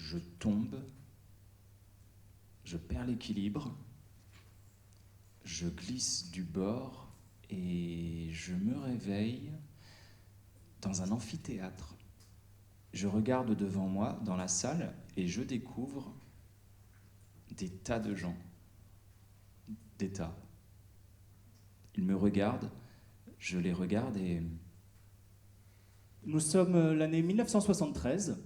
je tombe, je perds l'équilibre, je glisse du bord et je me réveille dans un amphithéâtre. Je regarde devant moi dans la salle et je découvre des tas de gens. Des tas. Ils me regardent, je les regarde et... Nous sommes l'année 1973.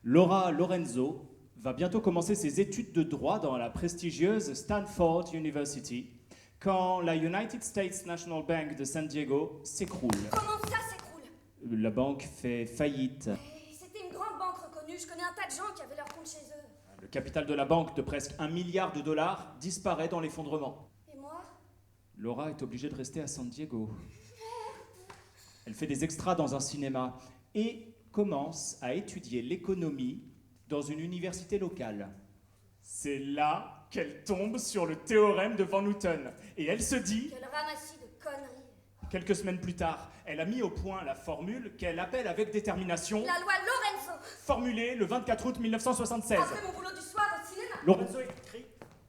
Laura Lorenzo va bientôt commencer ses études de droit dans la prestigieuse Stanford University quand la United States National Bank de San Diego s'écroule. Comment ça s'écroule? La banque fait faillite. C'était une grande banque reconnue, je connais un tas de gens qui avaient leur compte chez eux. Le capital de la banque de presque $1 milliard disparaît dans l'effondrement. Et moi? Laura est obligée de rester à San Diego. Elle fait des extras dans un cinéma et commence à étudier l'économie dans une université locale. C'est là qu'elle tombe sur le théorème de Van Houten. Et elle se dit... Quel ramassis de conneries. Quelques semaines plus tard, elle a mis au point la formule qu'elle appelle avec détermination... La loi Lorenzo. Formulée le 24 août 1976. Après mon boulot du soir au cinéma. Lorenzo écrit...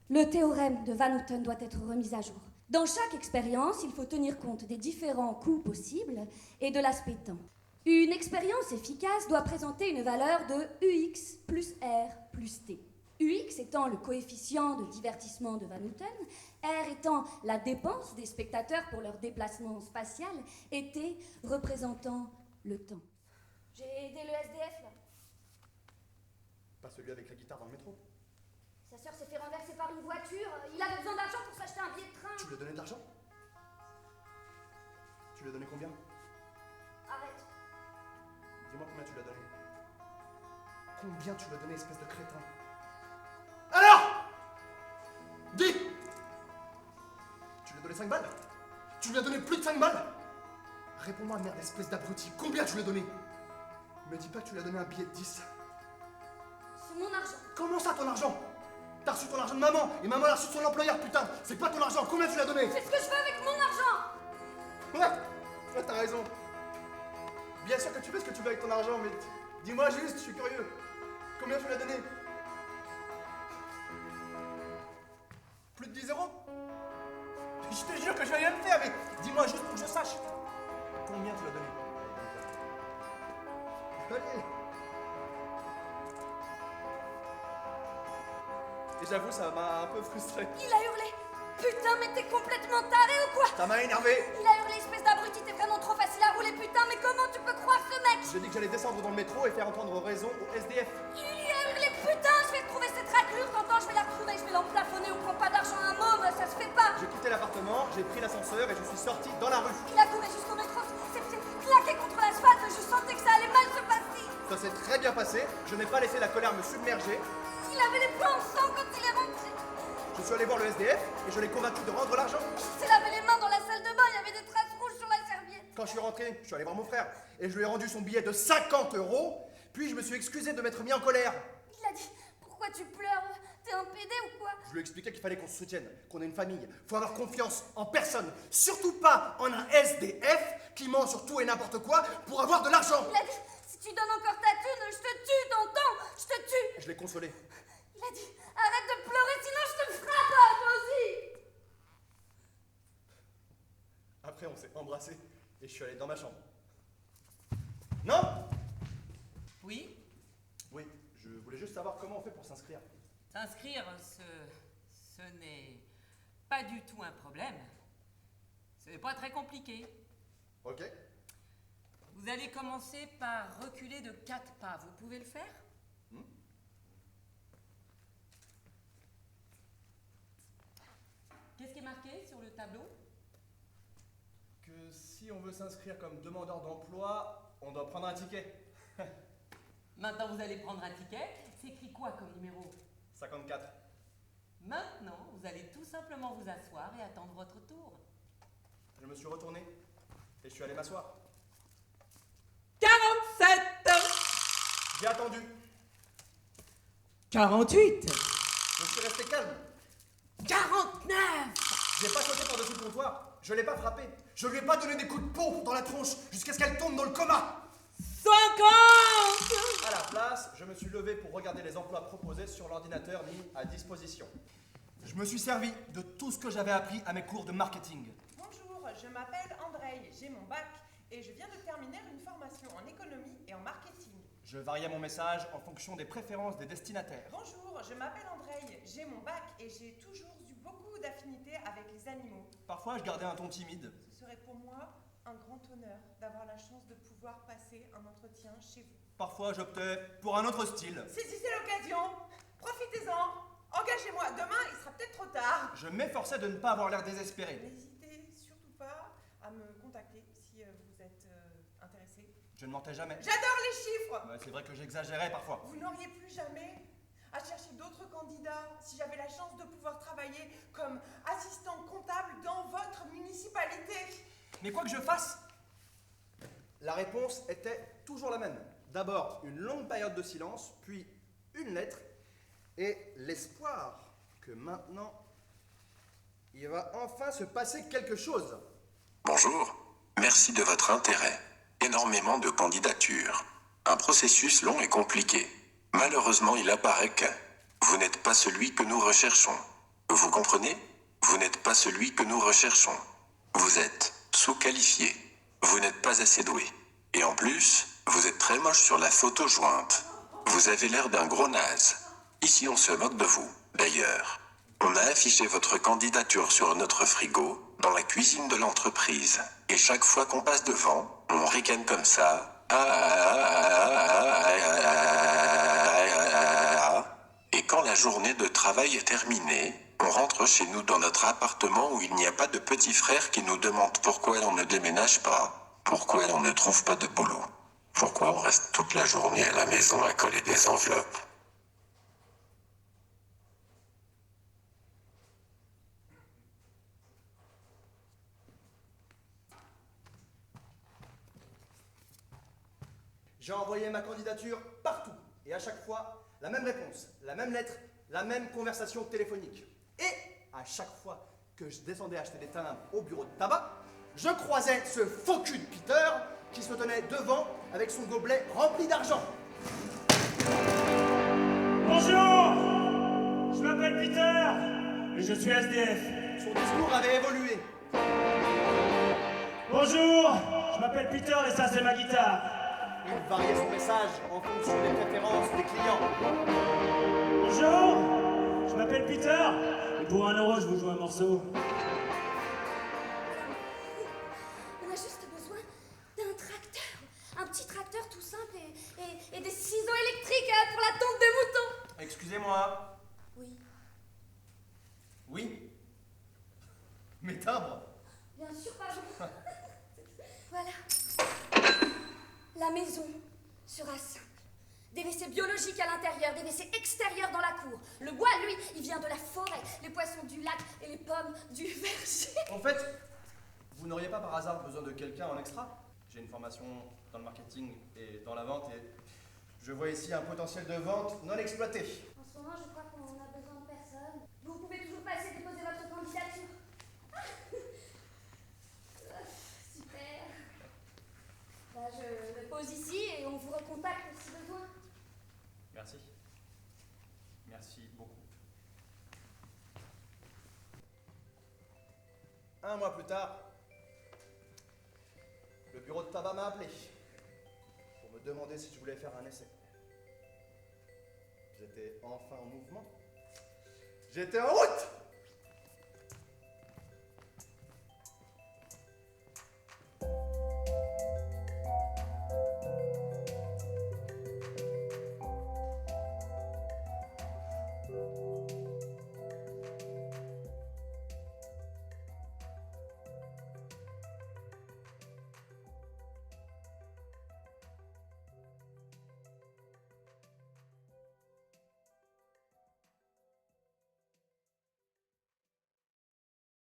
Le théorème de Van Houten doit être remis à jour. Dans chaque expérience, il faut tenir compte des différents coûts possibles et de l'aspect temps. Une expérience efficace doit présenter une valeur de UX plus R plus T. UX étant le coefficient de divertissement de Van Houten, R étant la dépense des spectateurs pour leur déplacement spatial, et T représentant le temps. J'ai aidé le SDF là. Pas celui avec la guitare dans le métro. Sa sœur s'est fait renverser par une voiture. Il avait besoin d'argent pour s'acheter un billet de train. Tu lui as donné de l'argent? Tu lui as donné combien? Arrête. Dis-moi combien tu lui as donné. Combien tu lui as donné, espèce de crétin? Alors! Dis! Tu lui as donné 5 balles? Tu lui as donné plus de 5 balles? Réponds-moi, merde, espèce d'abruti. Combien tu lui as donné? Me dis pas que tu lui as donné un billet de 10. C'est mon argent. Comment ça, ton argent? T'as reçu ton argent de maman, et maman l'a reçu de son employeur, putain! C'est pas ton argent, combien tu lui as donné? Fais ce que je veux avec mon argent. Ouais, t'as raison. Bien sûr que tu fais ce que tu veux avec ton argent, mais dis-moi juste, je suis curieux. Combien tu l'as donné? Plus de 10 euros? Je te jure que je vais rien me faire, mais dis-moi juste pour que je sache. Combien tu l'as donné? Allez. Et j'avoue, ça m'a un peu frustré. Il a hurlé. Putain, mais t'es complètement taré ou quoi? Ça m'a énervé. Il a hurlé, espèce d'abruti, t'es vraiment trop facile à rouler, putain, mais comment tu peux croire ce mec? J'ai dit que j'allais descendre dans le métro et faire entendre raison au SDF. Il a hurlé, putain, je vais retrouver cette raclure, t'entends, je vais la retrouver, je vais l'emplafonner, on prend pas d'argent à un môme, ça se fait pas. J'ai quitté l'appartement, j'ai pris l'ascenseur et je suis sorti dans la rue. Il a couru jusqu'au métro, c'est claqué contre l'asphalte, je sentais que ça allait mal se passer. Ça s'est très bien passé, je n'ai pas laissé la colère me submerger. Il avait les plans en sang quand il est rentré. Je suis allé voir le SDF et je l'ai convaincu de rendre l'argent. Il s'est lavé les mains dans la salle de bain, il y avait des traces rouges sur la serviette. Quand je suis rentré, je suis allé voir mon frère et je lui ai rendu son billet de 50 €, puis je me suis excusé de m'être mis en colère. Il a dit, pourquoi tu pleures? T'es un PD ou quoi? Je lui ai expliqué qu'il fallait qu'on se soutienne, qu'on ait une famille. Faut avoir confiance en personne, surtout pas en un SDF qui ment sur tout et n'importe quoi pour avoir de l'argent. Il a dit, si tu donnes encore ta thune, je te tue, t'entends? Je te tue. Je l'ai consolé. Il a dit, arrête de pleurer, sinon je te frappe, toi aussi. Après, on s'est embrassés et je suis allé dans ma chambre. Non? Oui? Oui, je voulais juste savoir comment on fait pour s'inscrire. S'inscrire, ce n'est pas du tout un problème. Ce n'est pas très compliqué. Ok. Vous allez commencer par reculer de 4 pas. Vous pouvez le faire? Qu'est-ce qui est marqué sur le tableau? Que si on veut s'inscrire comme demandeur d'emploi, on doit prendre un ticket. Maintenant, vous allez prendre un ticket. C'est écrit quoi comme numéro? 54. Maintenant, vous allez tout simplement vous asseoir et attendre votre tour. Je me suis retourné et je suis allé m'asseoir. 47! J'ai attendu. 48. Je suis resté calme. 49! J'ai pas sauté par-dessus le comptoir. Je l'ai pas frappé. Je lui ai pas donné des coups de pompe dans la tronche jusqu'à ce qu'elle tombe dans le coma. 50! À la place, je me suis levé pour regarder les emplois proposés sur l'ordinateur mis à disposition. Je me suis servi de tout ce que j'avais appris à mes cours de marketing. Bonjour, je m'appelle Andrei, j'ai mon bac et je viens de terminer une formation en économie et en marketing. Je variais mon message en fonction des préférences des destinataires. Bonjour, je m'appelle Andrei, j'ai mon bac et j'ai toujours eu beaucoup d'affinités avec les animaux. Parfois, je gardais un ton timide. Ce serait pour moi un grand honneur d'avoir la chance de pouvoir passer un entretien chez vous. Parfois, j'optais pour un autre style. Saisissez l'occasion, profitez-en, engagez-moi, demain il sera peut-être trop tard. Je m'efforçais de ne pas avoir l'air désespéré. N'hésitez surtout pas à me contacter si vous êtes intéressé. Je ne mentais jamais. J'adore les chiffres. Ouais, c'est vrai que j'exagérais parfois. Vous n'auriez plus jamais à chercher d'autres candidats si j'avais la chance de pouvoir travailler comme assistant comptable dans votre municipalité. Mais quoi que je fasse, la réponse était toujours la même. D'abord, une longue période de silence, puis une lettre, et l'espoir que maintenant, il va enfin se passer quelque chose. Bonjour, merci de votre intérêt. Énormément de candidatures. Un processus long et compliqué. Malheureusement, il apparaît que vous n'êtes pas celui que nous recherchons. Vous comprenez? Vous n'êtes pas celui que nous recherchons. Vous êtes sous-qualifié. Vous n'êtes pas assez doué. Et en plus, vous êtes très moche sur la photo jointe. Vous avez l'air d'un gros naze. Ici, on se moque de vous. D'ailleurs, on a affiché votre candidature sur notre frigo, dans la cuisine de l'entreprise. Et chaque fois qu'on passe devant, on ricane comme ça. Et quand la journée de travail est terminée, on rentre chez nous dans notre appartement où il n'y a pas de petit frère qui nous demande pourquoi on ne déménage pas, pourquoi on ne trouve pas de boulot, pourquoi on reste toute la journée à la maison à coller des enveloppes. J'ai envoyé ma candidature partout, et à chaque fois, la même réponse, la même lettre, la même conversation téléphonique. Et à chaque fois que je descendais acheter des timbres au bureau de tabac, je croisais ce faux cul de Peter qui se tenait devant avec son gobelet rempli d'argent. Bonjour, je m'appelle Peter et je suis SDF. Son discours avait évolué. Bonjour, je m'appelle Peter et ça c'est ma guitare. Il variait son message en fonction des préférences des clients. Bonjour, je m'appelle Peter et pour 1 euro je vous joue un morceau. On a juste besoin d'un tracteur. Un petit tracteur tout simple et des ciseaux électriques pour la tonte de mouton. Excusez-moi. Oui, Oui. Mes timbres. bien sûr, pardon. Voilà. La maison sera simple. Des WC biologiques à l'intérieur, des WC extérieurs dans la cour. Le bois, lui, il vient de la forêt, les poissons du lac et les pommes du verger. En fait, vous n'auriez pas par hasard besoin de quelqu'un en extra? J'ai une formation dans le marketing et dans la vente et je vois ici un potentiel de vente non exploité. En ce moment, je crois qu'on a besoin de personne. Vous pouvez toujours passer déposer votre candidature. Super. Là, je le pose ici et on vous recontacte si besoin. Merci. Merci beaucoup. 1 mois plus tard, le bureau de tabac m'a appelé pour me demander si je voulais faire un essai. J'étais enfin en mouvement. J'étais en route!